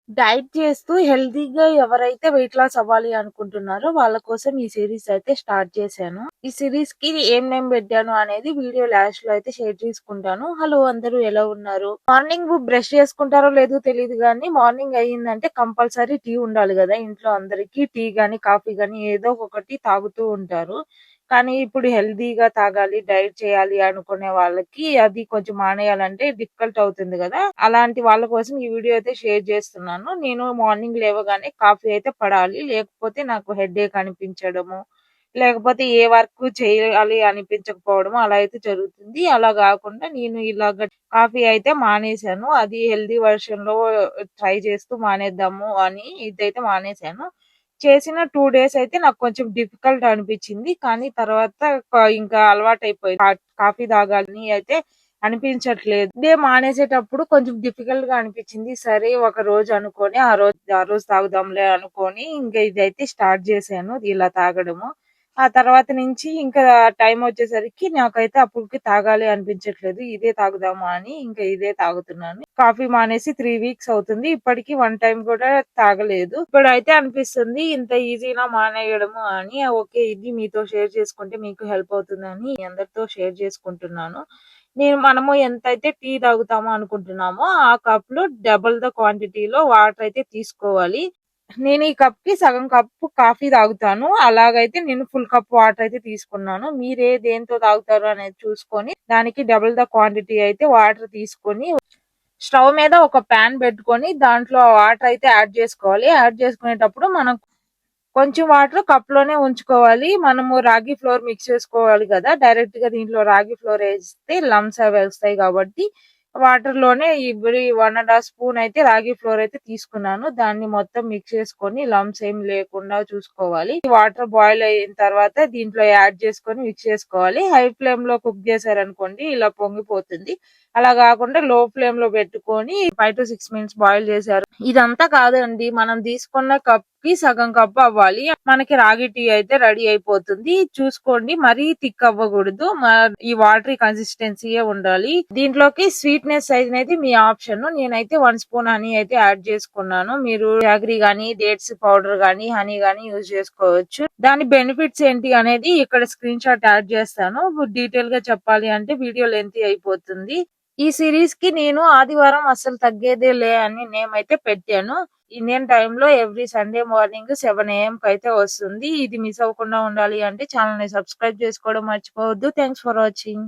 Diet చేస్తూ హెల్తీగా ఎవరైతే వెయిట్ లాస్ అవ్వాలి అనుకుంటున్నారో వాళ్ళ కోసం ఈ సిరీస్ అయితే స్టార్ట్ చేశాను. ఈ సిరీస్ కి ఏం నేమ్ పెట్టాను అనేది వీడియో లాస్ట్ లో అయితే షేర్ చేసుకుంటాను. హలో అందరూ ఎలా ఉన్నారు? మార్నింగ్ బ్రష్ చేసుకుంటారో లేదో తెలియదు కానీ మార్నింగ్ అయ్యిందంటే కంపల్సరీ టీ ఉండాలి కదా ఇంట్లో అందరికి. టీ గాని కాఫీ గాని ఏదో ఒకటి తాగుతూ ఉంటారు. కానీ ఇప్పుడు హెల్తీగా తాగాలి, డైట్ చేయాలి అనుకునే వాళ్ళకి అది కొంచెం మానేయాలంటే డిఫికల్ట్ అవుతుంది కదా. అలాంటి వాళ్ళ కోసం ఈ వీడియో అయితే షేర్ చేస్తున్నాను. నేను మార్నింగ్ లేవగానే కాఫీ అయితే పడాలి, లేకపోతే నాకు హెడేక్ అనిపించడము, లేకపోతే ఏ వర్క్ చేయాలి అనిపించకపోవడము అలా అయితే జరుగుతుంది. అలా కాకుండా నేను ఇలాగ కాఫీ అయితే మానేశాను. అది హెల్తీ వర్షన్ లో ట్రై చేస్తూ మానేద్దాము అని ఇదైతే మానేశాను. చేసిన 2 డేస్ అయితే నాకు కొంచెం డిఫికల్ట్ అనిపించింది. కానీ తర్వాత ఇంకా అలవాటైపోయింది. కాఫీ తాగాలని అయితే అనిపించట్లేదు. డే మానేసేటప్పుడు కొంచెం డిఫికల్ట్ గా అనిపించింది. సరే ఒక రోజు అనుకోని ఆ రోజు తాగుదాంలే అనుకోని ఇంకా ఇదైతే స్టార్ట్ చేశాను ఇలా తాగడము. ఆ తర్వాత నుంచి ఇంకా టైం వచ్చేసరికి నాకైతే అప్పటికి తాగాలి అనిపించట్లేదు. ఇదే తాగుదాము అని ఇంకా ఇదే తాగుతున్నాను. కాఫీ మానేసి 3 వీక్స్ అవుతుంది. ఇప్పటికి 1 టైం కూడా తాగలేదు. ఇప్పుడైతే అనిపిస్తుంది ఇంత ఈజీనా మానేయడము అని. ఓకే, ఇది మీతో షేర్ చేసుకుంటే మీకు హెల్ప్ అవుతుందని మీ అందరితో షేర్ చేసుకుంటున్నాను. మనము ఎంతైతే టీ తాగుతామో అనుకుంటున్నామో ఆ కప్ లో డబుల్ ద క్వాంటిటీలో వాటర్ అయితే తీసుకోవాలి. నేను ఈ కప్ కి సగం కప్పు కాఫీ తాగుతాను. అలాగైతే నేను ఫుల్ కప్ వాటర్ అయితే తీసుకున్నాను. మీరే దేంతో తాగుతారు అనేది చూసుకొని దానికి డబుల్ ద క్వాంటిటీ అయితే వాటర్ తీసుకొని స్టవ్ మీద ఒక ప్యాన్ పెట్టుకొని దాంట్లో వాటర్ అయితే యాడ్ చేసుకోవాలి. యాడ్ చేసుకునేటప్పుడు మనం కొంచెం వాటర్ కప్ లోనే ఉంచుకోవాలి. మనము రాగి ఫ్లోర్ మిక్స్ చేసుకోవాలి కదా, డైరెక్ట్ గా దీంట్లో రాగి ఫ్లోర్ వేస్తే లమ్స్ అవి వస్తాయి కాబట్టి వాటర్ లోనే ఇప్పుడు 1.5 స్పూన్ అయితే రాగి ఫ్లోర్ అయితే తీసుకున్నాను. దాన్ని మొత్తం మిక్స్ చేసుకొని లమ్స్ ఏం లేకుండా చూసుకోవాలి. వాటర్ బాయిల్ అయిన తర్వాత దీంట్లో యాడ్ చేసుకొని మిక్స్ చేసుకోవాలి. హై ఫ్లేమ్ లో కుక్ చేశారనుకోండి ఇలా పొంగిపోతుంది. అలా కాకుండా లో ఫ్లేమ్ లో పెట్టుకొని 5 to 6 మినిట్స్ బాయిల్ చేశారు. ఇదంతా కాదండి, మనం తీసుకున్న కప్ కి సగం కప్ అవ్వాలి. మనకి రాగి టీ అయితే రెడీ అయిపోతుంది. చూసుకోండి, మరీ థిక్ అవ్వకూడదు. ఈ వాటరీ కన్సిస్టెన్సీయే ఉండాలి. దీంట్లోకి స్వీట్నెస్ అనేది మీ ఆప్షన్. నేనైతే 1 స్పూన్ హనీ అయితే యాడ్ చేసుకున్నాను. మీరు జాగరీ గానీ, డేట్స్ పౌడర్ గానీ, హనీ గానీ యూజ్ చేసుకోవచ్చు. దాని బెనిఫిట్స్ ఏంటి అనేది ఇక్కడ స్క్రీన్ షాట్ యాడ్ చేస్తాను. డీటెయిల్ గా చెప్పాలి అంటే వీడియో లెంతీ అయిపోతుంది. ఈ సిరీస్ కి నేను ఆదివారం అస్సలు తగ్గేదే లే అని నేమ్ అయితే పెట్టాను. ఇండియన్ టైమ్ లో ఎవ్రీ సండే మార్నింగ్ 7 AM కి అయితే వస్తుంది. ఇది మిస్ అవ్వకుండా ఉండాలి అంటే ఛానల్ ని సబ్స్క్రైబ్ చేసుకోవడం మర్చిపోవద్దు. Thanks for watching.